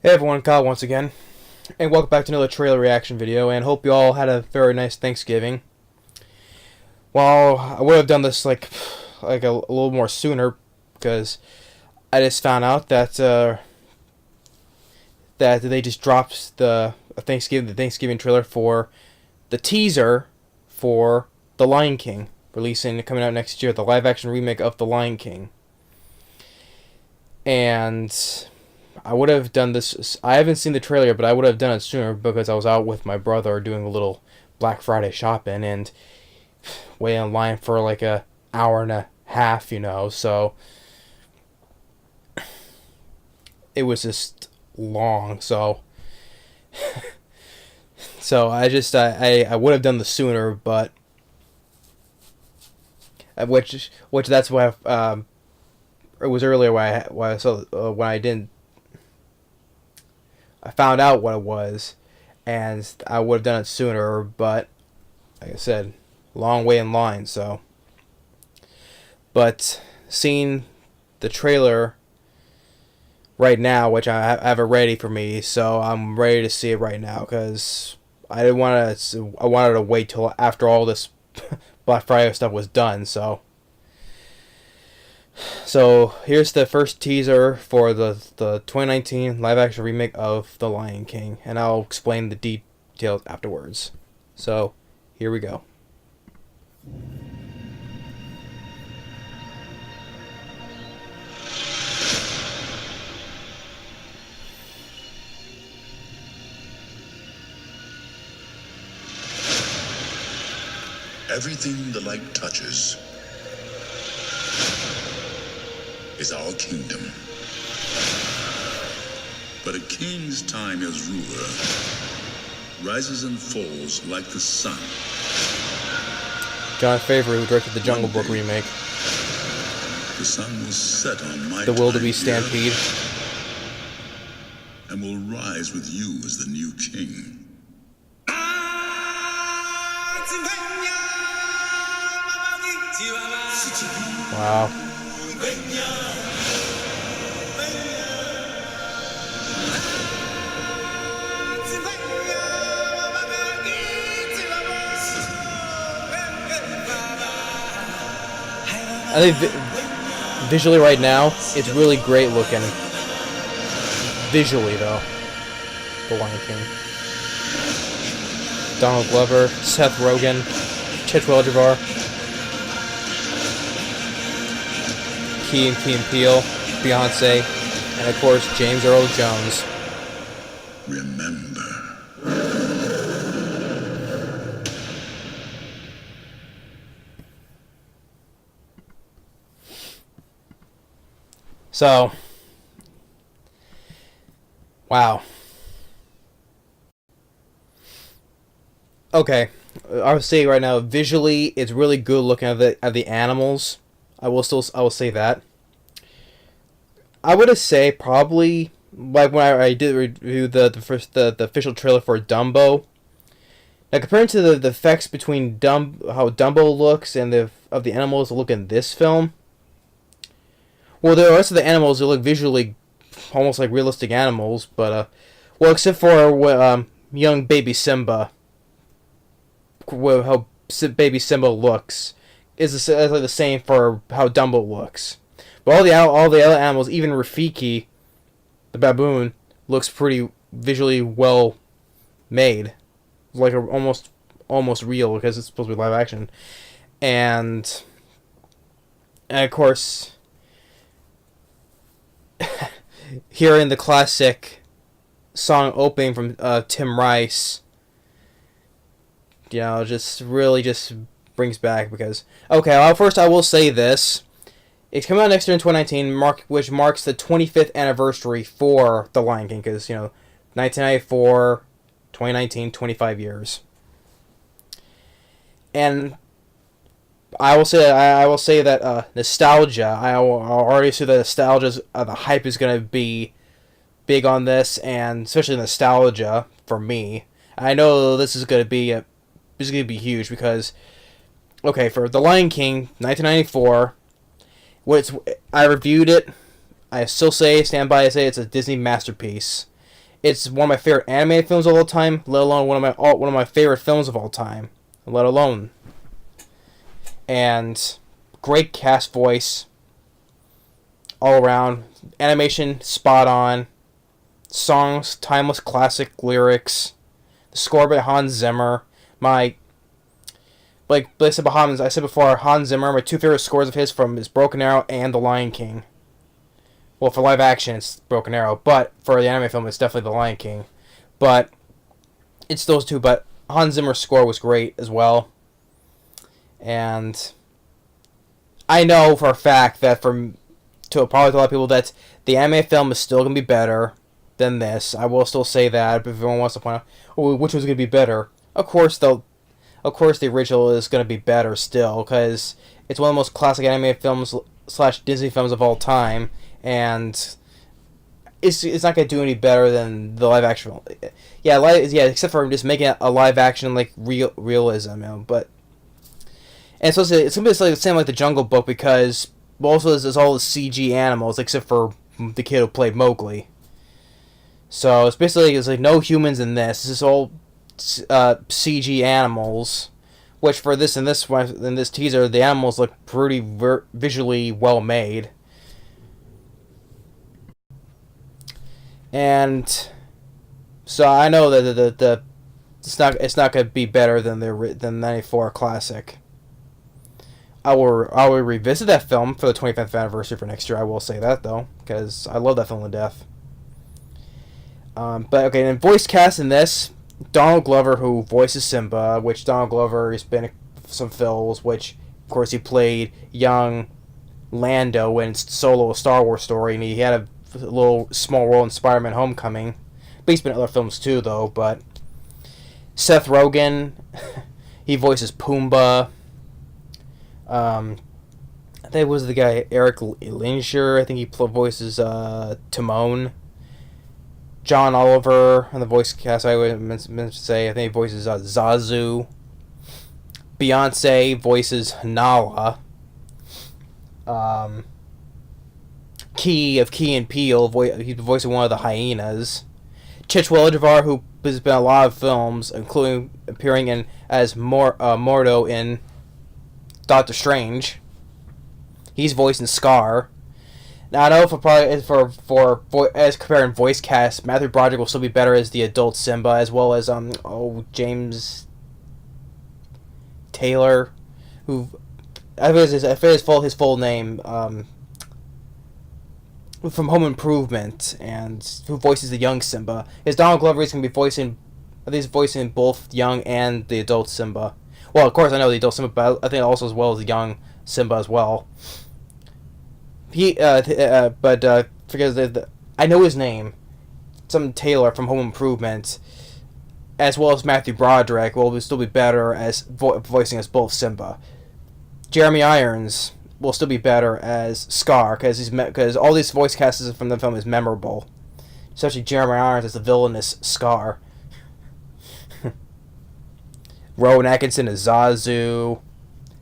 Hey everyone, Kyle once again, and welcome back to another trailer reaction video, and hope you all had a very nice Thanksgiving. Well, I would have done this like a little more sooner, because I just found out that they just dropped the Thanksgiving trailer for the teaser for The Lion King, coming out next year, the live action remake of The Lion King. And I would have done this. I haven't seen the trailer, but I would have done it sooner because I was out with my brother doing a little Black Friday shopping and waiting in line for like a hour and a half, so it was just long. So I would have done this sooner, but which that's why it was earlier why I saw when I didn't. I found out what it was, and I would have done it sooner, but like I said, long way in line. So, but seeing the trailer right now, which I have it ready for me, so I'm ready to see it right now because I didn't want to. I wanted to wait till after all this Black Friday stuff was done. So here's the first teaser for the 2019 live-action remake of The Lion King, and I'll explain the details afterwards. So here we go. Everything the light touches is our kingdom. But a king's time as ruler rises and falls like the sun. Jon Favreau, who directed the Jungle Book remake, The sun will set on my The Wildebeest time here, Stampede, and will rise with you as the new king. Wow. I think visually right now, it's really great looking. Visually, though, The Lion King. Donald Glover, Seth Rogen, Chitwell-Javar, Key and Peele, Beyonce, and of course James Earl Jones. Remember. So, wow. Okay, I would say right now, visually, it's really good looking at the animals. I will say that. I would say probably like when I did review the official trailer for Dumbo. Now comparing to the effects between how Dumbo looks and the animals that look in this film. Well, the rest of the animals they look visually almost like realistic animals, but well, except for young baby Simba. How baby Simba looks is like the same for how Dumbo looks. But all the other animals, even Rafiki, the baboon, looks pretty visually well made, like almost real because it's supposed to be live action, and of course, hearing the classic song opening from Tim Rice, just really just brings back because okay. Well, first I will say this. It's coming out next year in 2019, which marks the 25th anniversary for The Lion King, because, 1994, 2019, 25 years. And I will say that nostalgia, I already see that nostalgia, the hype is going to be big on this, and especially nostalgia for me. I know this is going to be huge because, okay, for The Lion King, 1994, I reviewed it. I still stand by and say it's a Disney masterpiece. It's one of my favorite animated films of all time, let alone one of my favorite films of all time, let alone. And great cast voice all around, animation spot on, songs timeless classic lyrics, the score by Hans Zimmer. My I said I said before, Hans Zimmer. My two favorite scores of his from is Broken Arrow and The Lion King. Well, for live action, it's Broken Arrow, but for the anime film, it's definitely The Lion King. But it's those two. But Hans Zimmer's score was great as well, and I know for a fact that to probably to a lot of people that the anime film is still gonna be better than this. I will still say that. If everyone wants to point out, oh, which one's gonna be better? Of course, the original is gonna be better still because it's one of the most classic anime films / Disney films of all time, and it's not gonna do any better than the live action. Yeah, except for just making it a live action like realism, you know, but. And so it's gonna be the same like the Jungle Book because also there's all the CG animals except for the kid who played Mowgli. So it's basically like no humans in this. This is all CG animals, which for this in this teaser the animals look pretty visually well made. And so I know that the it's not gonna be better than the '94 classic. I will revisit that film for the 25th anniversary for next year. I will say that though, because I love that film to death. But okay, and voice cast in this, Donald Glover, who voices Simba, which Donald Glover has been in some films, which of course he played young Lando in Solo: A Star Wars Story, and he had a little small role in Spider-Man: Homecoming. But he's been in other films too, though. But Seth Rogen, he voices Pumbaa. I think it was the guy Eric Linsher. I think he voices Timon. John Oliver on the voice cast. I would meant to say. I think he voices Zazu. Beyonce voices Nala. Key of Key and Peele. He's voicing one of the hyenas. Chiwetel Ejiofor, who has been in a lot of films, including appearing in as Mordo in Doctor Strange. He's voicing Scar. Now I know as comparing voice cast, Matthew Broderick will still be better as the adult Simba, as well as James Taylor, who I forget his full name, from Home Improvement, and who voices the young Simba. Is Donald Glover is going to be voicing both young and the adult Simba. Well, of course I know the adult Simba, but I think also as well as the young Simba as well. Because I know his name, some Taylor from Home Improvement, as well as Matthew Broderick will still be better as voicing as both Simba. Jeremy Irons will still be better as Scar because all these voice casts from the film is memorable, especially Jeremy Irons as the villainous Scar. Rowan Atkinson as Zazu,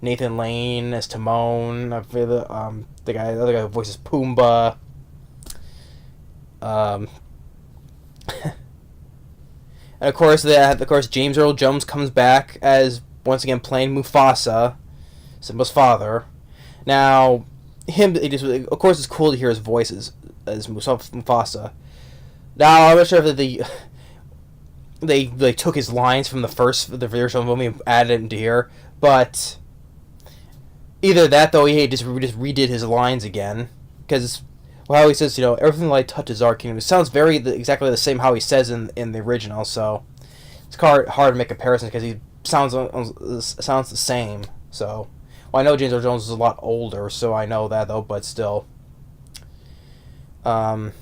Nathan Lane as Timon. I feel the other guy who voices Pumbaa. And of course, James Earl Jones comes back as once again playing Mufasa, Simba's father. Now, of course, it's cool to hear his voice as Mufasa. Now, I'm not sure if they took his lines from the original movie and added it into here, but either that though he just redid his lines again because how he says, everything light touches our kingdom. It sounds exactly the same how he says in the original, so it's hard to make comparisons because he sounds the same. So, well, I know James Earl Jones is a lot older, so I know that though, but still. But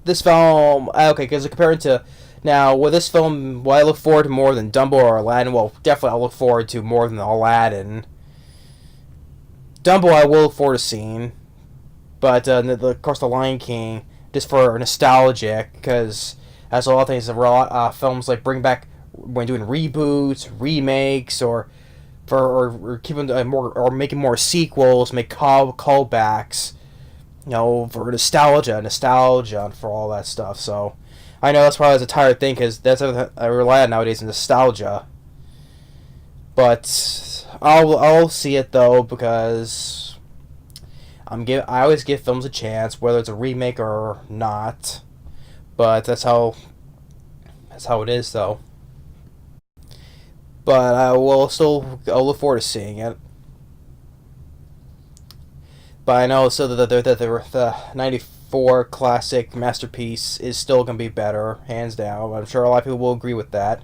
this film, okay, because compared to now, with this film, what I look forward to more than Dumbo or Aladdin, well, definitely I look forward to more than Aladdin. Dumbo I will look forward to seeing, but of course The Lion King, just for nostalgic, because as a lot of things, films like bring back when doing reboots, remakes, or keeping more or making more sequels, make callbacks. for nostalgia for all that stuff. So I know that's probably a tired thing because that's what I rely on nowadays, nostalgia. But I'll see it though because I always give films a chance, whether it's a remake or not. But that's how it is though. But I'll look forward to seeing it. But I know so that the '94 classic masterpiece is still gonna be better, hands down. I'm sure a lot of people will agree with that.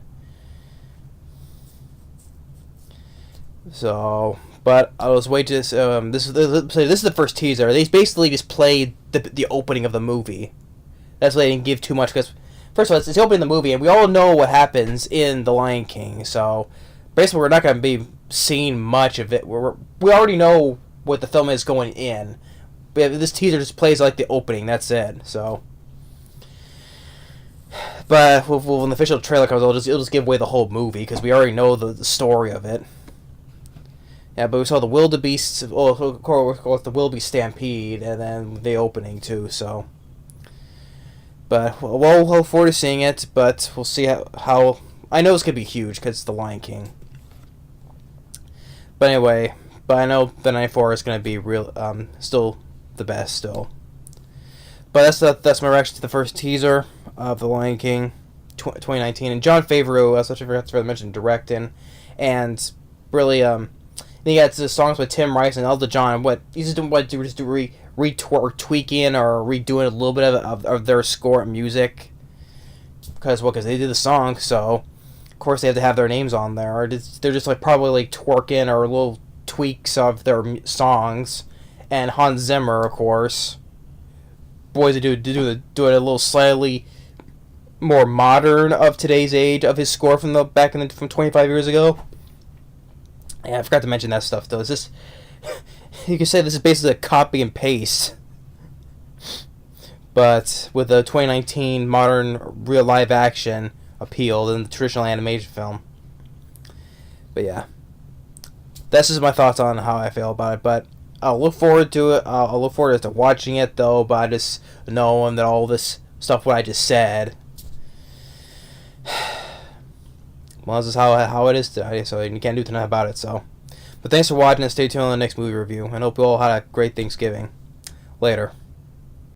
So, but I was waiting to this is the first teaser. They basically just played the opening of the movie. That's why they didn't give too much because first of all, it's the opening of the movie, and we all know what happens in The Lion King. So basically, we're not going to be seeing much of it. We already know what the film is going in. But this teaser just plays like the opening. That's it. So, but when the official trailer comes, it'll just give away the whole movie because we already know the story of it. Yeah, but we saw the wildebeest, of course, the wildebeest stampede, and then the opening too. So, but we'll look forward to seeing it. But we'll see how I know it's gonna be huge because it's the Lion King. But anyway, I know the '94 is gonna be still the best still. But that's my reaction to the first teaser of the Lion King, 2019, and Jon Favreau, as I forgot to mention, directing, and really Then you got the songs with Tim Rice and Elton John. What he's just doing? What just tweaking or redoing a little bit of their score and music? Because they did the song, so of course they have to have their names on there. Or they're just like probably like twerking or little tweaks of their songs. And Hans Zimmer, of course, boys do it a little slightly more modern of today's age of his score from from 25 years ago. Yeah, I forgot to mention that stuff though. Is this you can say this is basically a copy and paste, but with a 2019 modern real live action appeal than the traditional animation film. But yeah, that's just my thoughts on how I feel about it. But I'll look forward to it. I'll look forward to watching it though. But I just knowing that all this stuff what I just said. Well, this is how it is today, so you can't do nothing about it. So, but thanks for watching and stay tuned on the next movie review. And hope you all had a great Thanksgiving. Later.